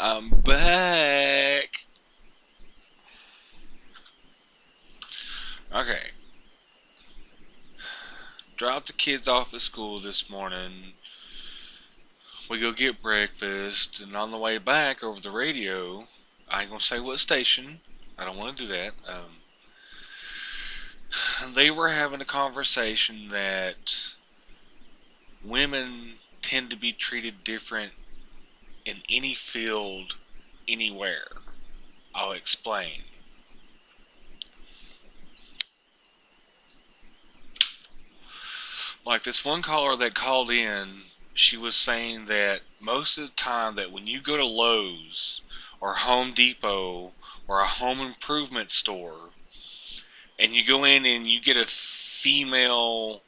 I'm back. Okay. Dropped the kids off at school this morning. We go get breakfast, and on the way back over the radio, I ain't gonna say what station. I don't want to do that. They were having a conversation that women tend to be treated different in any field, anywhere. I'll explain. Like this one caller that called in, she was saying that most of the time that when you go to Lowe's or Home Depot or a home improvement store and you go in and you get a female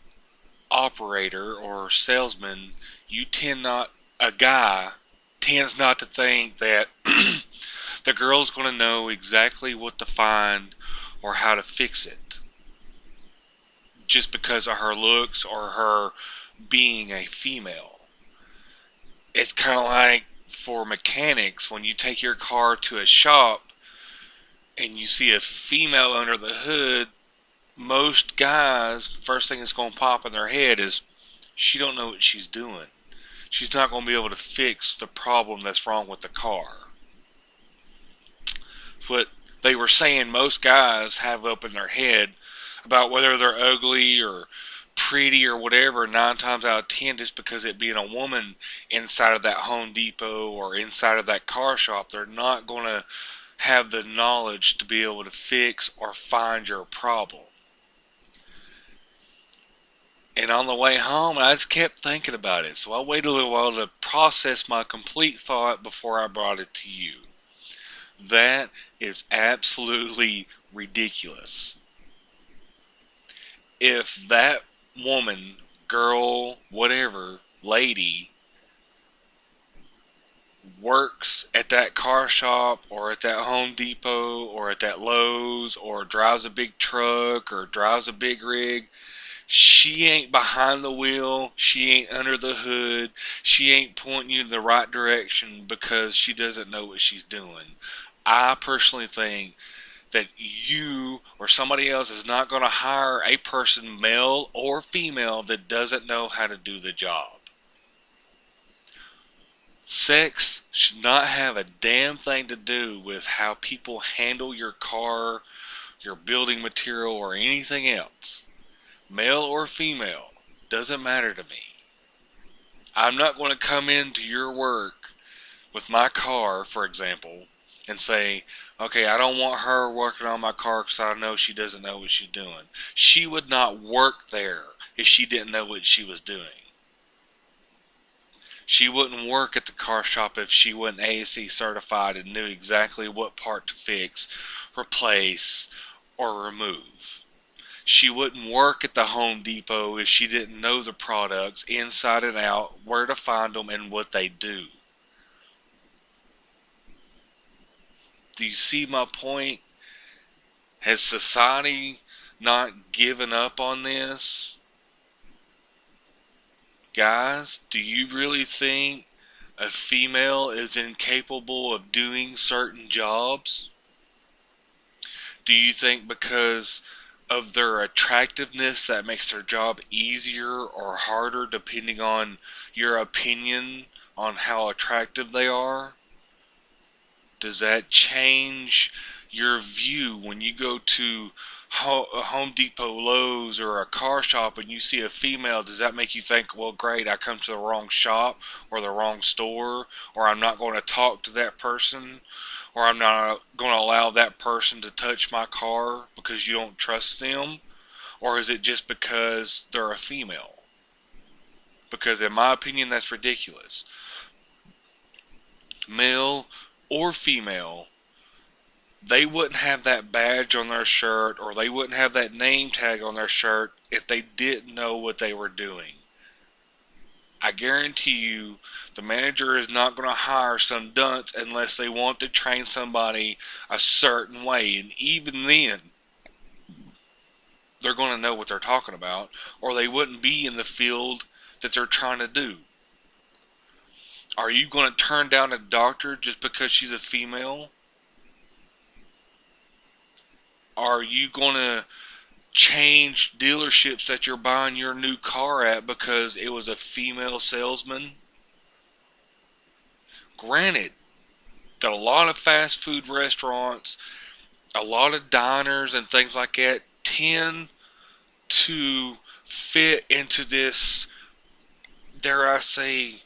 operator or salesman, you tend not a guy tends not to think that the girl's going to know exactly what to find or how to fix it just because of her looks or her being a female. It's kind of like for mechanics when you take your car to a shop and you see a female under the hood. Most guys, the first thing that's going to pop in their head is she don't know what she's doing. She's not going to be able to fix the problem that's wrong with the car. What they were saying most guys have up in their head about whether they're ugly or pretty or whatever, 9 times out of 10, just because it being a woman inside of that Home Depot or inside of that car shop, they're not going to have the knowledge to be able to fix or find your problem. And on the way home, I just kept thinking about it. So I waited a little while to process my complete thought before I brought it to you. That is absolutely ridiculous. If that woman, girl, whatever, lady, works at that car shop or at that Home Depot or at that Lowe's or drives a big truck or drives a big rig, she ain't behind the wheel, she ain't under the hood, she ain't pointing you in the right direction because she doesn't know what she's doing. I personally think that you or somebody else is not going to hire a person, male or female, that doesn't know how to do the job. Sex should not have a damn thing to do with how people handle your car, your building material, or anything else. Male or female, doesn't matter to me. I'm not going to come into your work with my car, for example, and say, okay, I don't want her working on my car because I know she doesn't know what she's doing. She would not work there if she didn't know what she was doing. She wouldn't work at the car shop if she wasn't ASE certified and knew exactly what part to fix, replace, or remove. She wouldn't work at the Home Depot if she didn't know the products inside and out, where to find them, and what they do. Do you see my point? Has society not given up on this? Guys, do you really think a female is incapable of doing certain jobs? Do you think because of their attractiveness that makes their job easier or harder depending on your opinion on how attractive they are? Does that change your view when you go to a Home Depot, Lowe's, or a car shop and you see a female? Does that make you think, well, great, I come to the wrong shop or the wrong store, or I'm not going to talk to that person, or I'm not going to allow that person to touch my car because you don't trust them? Or is it just because they're a female? Because in my opinion, that's ridiculous. Male or female, they wouldn't have that badge on their shirt or they wouldn't have that name tag on their shirt if they didn't know what they were doing. I guarantee you the manager is not going to hire some dunce unless they want to train somebody a certain way. And even then, they're going to know what they're talking about or they wouldn't be in the field that they're trying to do. Are you going to turn down a doctor just because she's a female? Are you going to change dealerships that you're buying your new car at because it was a female salesman? Granted that a lot of fast food restaurants, a lot of diners and things like that tend to fit into this, dare I say,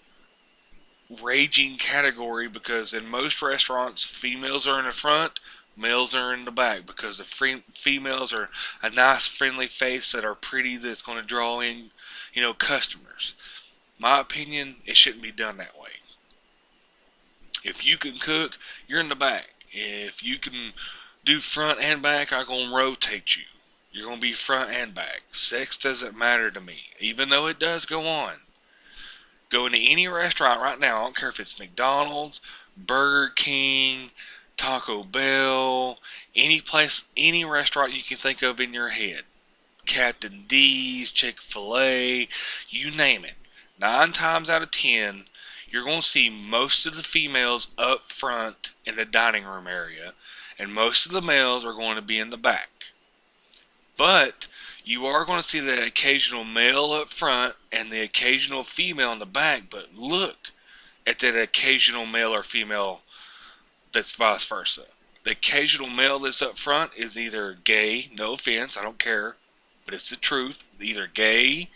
raging category, because in most restaurants, females are in the front, males are in the back, because the females are a nice, friendly face that are pretty, that's going to draw in, customers. My opinion, it shouldn't be done that way. If you can cook, you're in the back. If you can do front and back, I'm going to rotate you. You're going to be front and back. Sex doesn't matter to me, even though it does go on. Go into any restaurant right now, I don't care if it's McDonald's, Burger King, Taco Bell, any place, any restaurant you can think of in your head. Captain D's, Chick-fil-A, you name it. 9 times out of 10, you're going to see most of the females up front in the dining room area, and most of the males are going to be in the back. But you are going to see the occasional male up front and the occasional female in the back, but look at that occasional male or female that's vice versa. The occasional male that's up front is either gay, no offense, I don't care, but it's the truth, either gay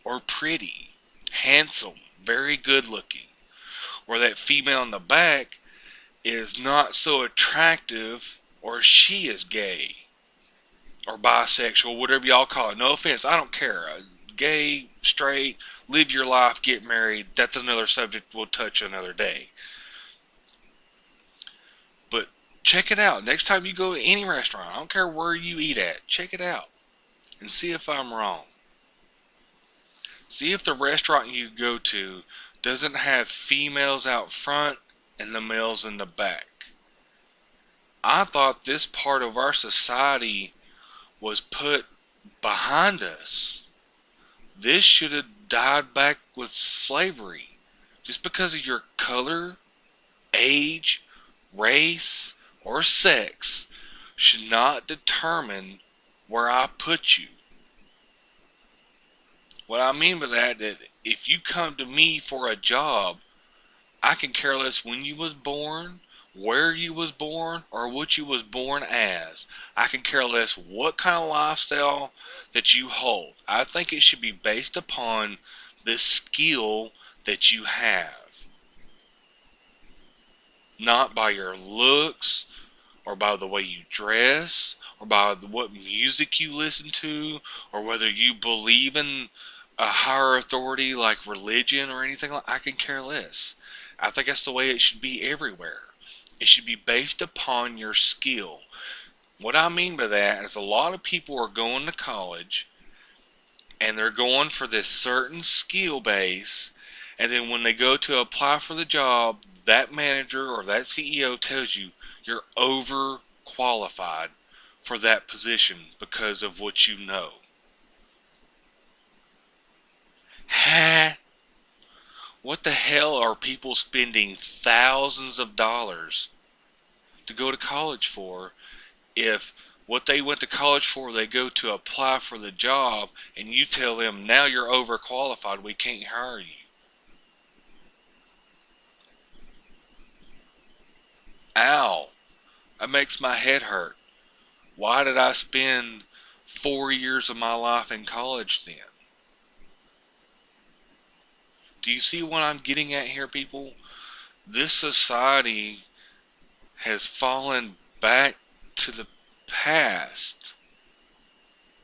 or pretty, handsome, very good looking. Or that female in the back is not so attractive, or she is gay or bisexual, whatever y'all call it. No offense, I don't care. Gay, straight, live your life, get married, that's another subject we'll touch another day. But check it out. Next time you go to any restaurant, I don't care where you eat at, check it out and see if I'm wrong. See if the restaurant you go to doesn't have females out front and the males in the back. I thought this part of our society was put behind us. This should have died back with slavery. Just because of your color, age, race, or sex should not determine where I put you. What I mean by that if you come to me for a job, I can care less when you was born, where you was born, or what you was born as. I can care less what kind of lifestyle that you hold. I think it should be based upon the skill that you have, not by your looks, or by the way you dress, or by what music you listen to, or whether you believe in a higher authority like religion or anything like that. I can care less. I think that's the way it should be everywhere. It should be based upon your skill. What I mean by that is a lot of people are going to college and they're going for this certain skill base, and then when they go to apply for the job, that manager or that CEO tells you you're overqualified for that position because of what you know. Ha! What the hell are people spending thousands of dollars to go to college for if what they went to college for, they go to apply for the job and you tell them, now you're overqualified, we can't hire you? Ow! That makes my head hurt. Why did I spend 4 years of my life in college then? Do you see what I'm getting at here, people? This society has fallen back to the past.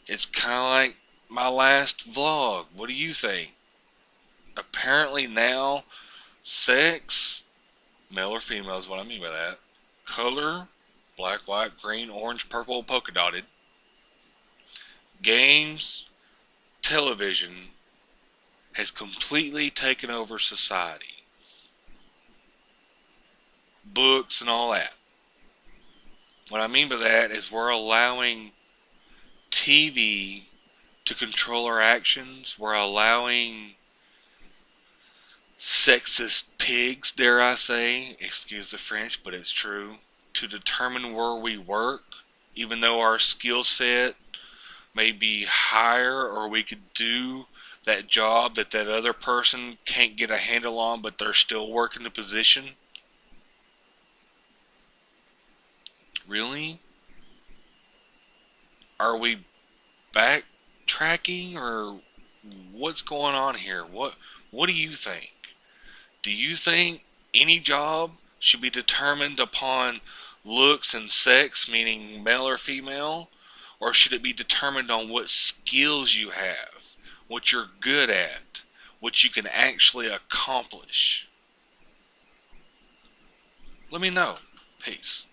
It's kind of like my last vlog. What do you think? Apparently now, sex, male or female is what I mean by that, color, black, white, green, orange, purple, polka dotted, games, television, has completely taken over society. Books and all that. What I mean by that is we're allowing TV to control our actions. We're allowing sexist pigs, dare I say, excuse the French, but it's true, to determine where we work, even though our skill set may be higher or we could do that job that that other person can't get a handle on, but they're still working the position? Really? Are we backtracking or what's going on here? What do you think? Do you think any job should be determined upon looks and sex, meaning male or female? Or should it be determined on what skills you have, what you're good at, what you can actually accomplish? Let me know. Peace.